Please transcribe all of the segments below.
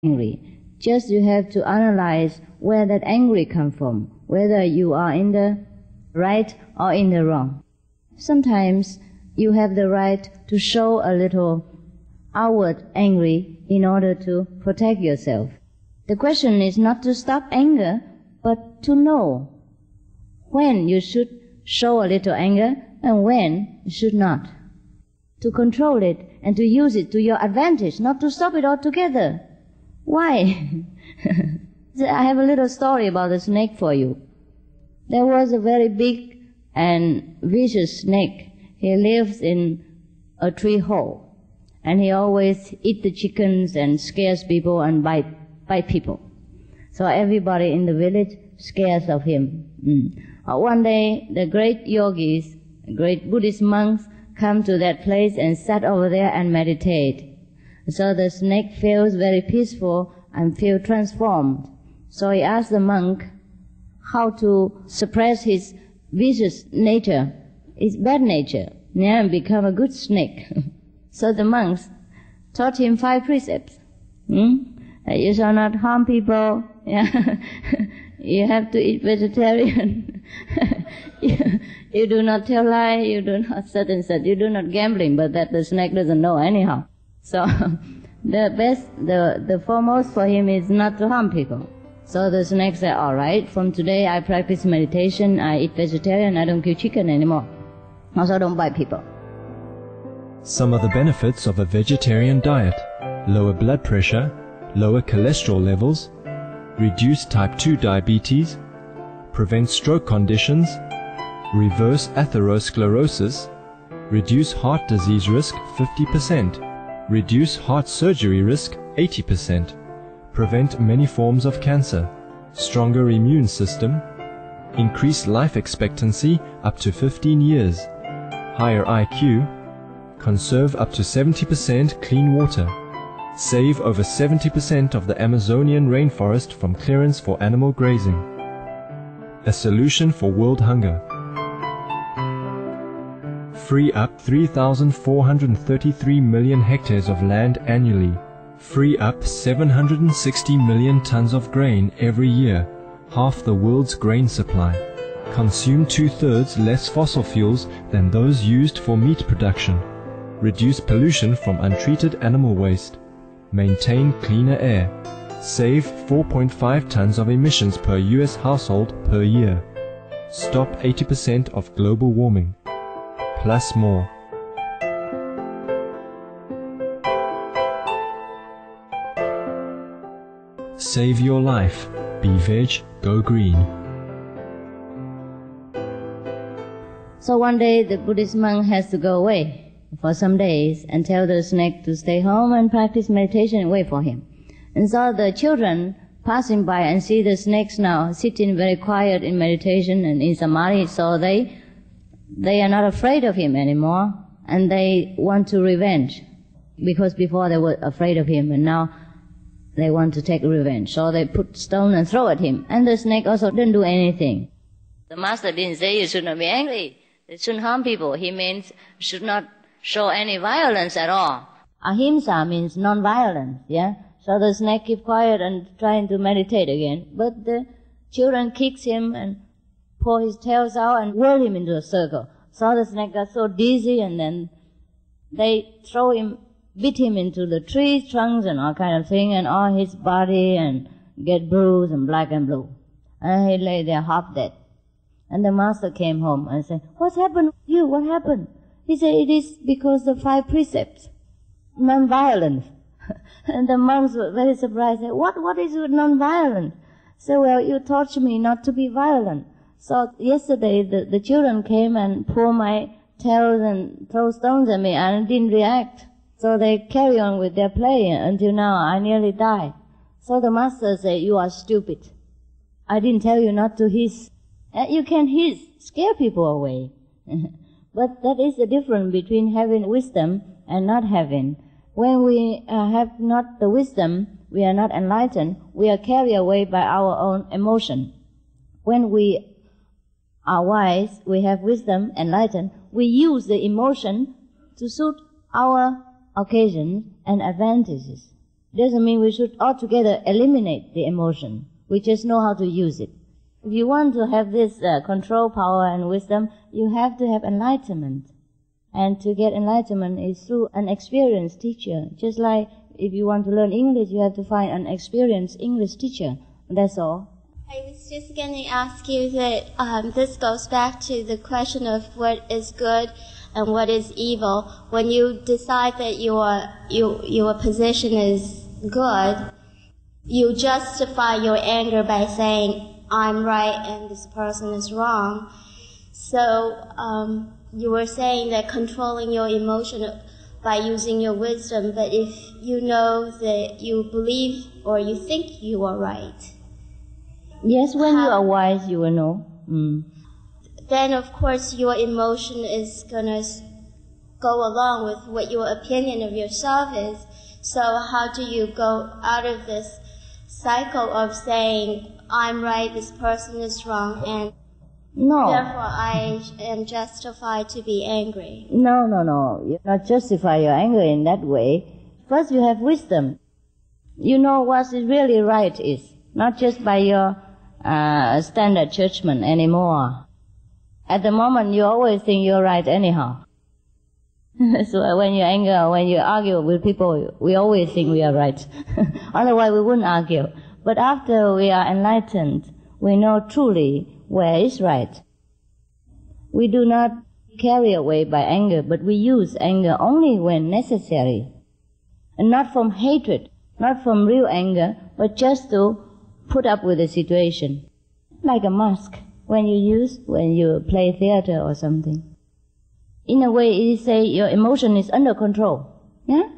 angry. Just you have to analyze where that anger comes from, whether you are in the right or in the wrong. Sometimes you have the right to show a little outward angry in order to protect yourself. The question is not to stop anger, but to know when you should show a little anger and when you should not. To control it and to use it to your advantage, not to stop it altogether. Why? I have a little story about the snake for you. There was a very big and vicious snake. He lives in a tree hole, and he always eats the chickens and scares people and bite people. So everybody in the village scares of him. One day, the great yogis, great Buddhist monks, come to that place and sat over there and meditate. So the snake feels very peaceful and feels transformed. So he asked the monk how to suppress his vicious nature, his bad nature, and become a good snake. So the monks taught him 5 precepts. You shall not harm people. You have to eat vegetarian. You do not tell lies. You do not such and such. You do not gambling, but that the snake doesn't know anyhow. So the foremost for him is not to harm people. So the snake said, all right, from today I practice meditation, I eat vegetarian, I don't kill chicken anymore. Also I don't bite people. Some of the benefits of a vegetarian diet: lower blood pressure, lower cholesterol levels, reduce type 2 diabetes, prevent stroke conditions, reverse atherosclerosis, reduce heart disease risk 50%, reduce heart surgery risk 80%, prevent many forms of cancer, stronger immune system, increase life expectancy up to 15 years, higher IQ, conserve up to 70% clean water, save over 70% of the Amazonian rainforest from clearance for animal grazing. A solution for world hunger. Free up 3,433 million hectares of land annually. Free up 760 million tons of grain every year, half the world's grain supply. Consume 2/3 less fossil fuels than those used for meat production. Reduce pollution from untreated animal waste. Maintain cleaner air. Save 4.5 tons of emissions per US household per year. Stop 80% of global warming. Plus more. Save your life. Be veg, go green. So one day the Buddhist monk has to go away for some days and tell the snake to stay home and practice meditation and wait for him. And so the children passing by and see the snakes now sitting very quiet in meditation and in samadhi, so they are not afraid of him anymore, and they want to revenge, because before they were afraid of him and now they want to take revenge. So they put stone and throw at him, and the snake also didn't do anything. The master didn't say you should not be angry, you shouldn't harm people. He means should not show any violence at all. Ahimsa means non-violence, yeah? So the snake keep quiet and trying to meditate again, but the children kicks him and pull his tails out and whirl him into a circle. So the snake got so dizzy, and then they throw him, beat him into the tree trunks and all kind of thing, and all his body and get bruised and black and blue. And he lay there half dead. And the master came home and said, "What's happened to you? What happened?" He said, "It is because of 5 precepts, non-violence." And the monks were very surprised. Said, What is with non-violence? So, well, you taught me not to be violent. So yesterday the children came and pulled my tails and throw stones at me, and I didn't react. So they carry on with their play until now I nearly died. So the master said, "You are stupid. I didn't tell you not to hiss. You can hiss, scare people away." But that is the difference between having wisdom and not having. When we have not the wisdom, we are not enlightened, we are carried away by our own emotion. When we are wise, we have wisdom, enlightened, we use the emotion to suit our occasions and advantages. Doesn't mean we should altogether eliminate the emotion. We just know how to use it. If you want to have this control power and wisdom, you have to have enlightenment. And to get enlightenment is through an experienced teacher. Just like if you want to learn English, you have to find an experienced English teacher. That's all. I was just going to ask you that this goes back to the question of what is good and what is evil. When you decide that your position is good, you justify your anger by saying, I'm right and this person is wrong. So you were saying that controlling your emotion by using your wisdom, but if you know that you believe or you think you are right. Yes, when you are wise, you will know. Then, of course, your emotion is going to go along with what your opinion of yourself is. So how do you go out of this cycle of saying, I'm right, this person is wrong, and therefore I am justified to be angry? No. You not justify your anger in that way. First, you have wisdom. You know what is really right is, not just by your standard judgment anymore. At the moment, you always think you're right anyhow. So when you're angry or when you argue with people, we always think we are right. Otherwise, we wouldn't argue. But after we are enlightened, we know truly where is right. We do not carry away by anger, but we use anger only when necessary. And not from hatred, not from real anger, but just to put up with the situation. Like a mask when you play theater or something. In a way, it is say your emotion is under control. Yeah?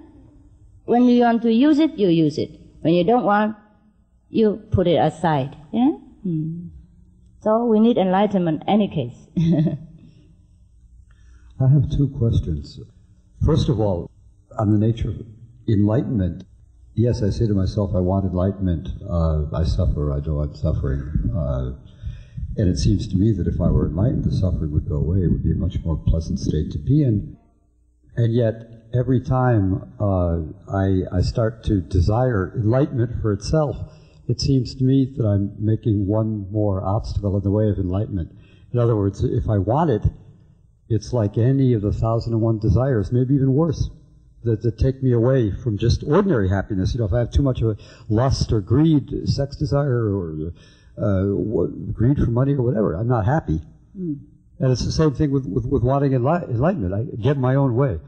When you want to use it, you use it. When you don't want, you put it aside. Yeah? So we need enlightenment any case. I have two questions. First of all, on the nature of enlightenment, yes, I say to myself, I want enlightenment. I suffer, I know I'm suffering. And it seems to me that if I were enlightened, the suffering would go away. It would be a much more pleasant state to be in. And yet, every time I start to desire enlightenment for itself, it seems to me that I'm making one more obstacle in the way of enlightenment. In other words, if I want it, it's like any of the 1,001 desires, maybe even worse, that take me away from just ordinary happiness. You know, if I have too much of a lust or greed, sex desire, or greed for money or whatever, I'm not happy. And it's the same thing with wanting enlightenment. I get my own way.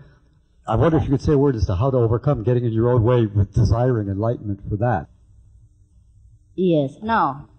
I wonder if you could say a word as to how to overcome getting in your own way with desiring enlightenment for that. Yes. Now,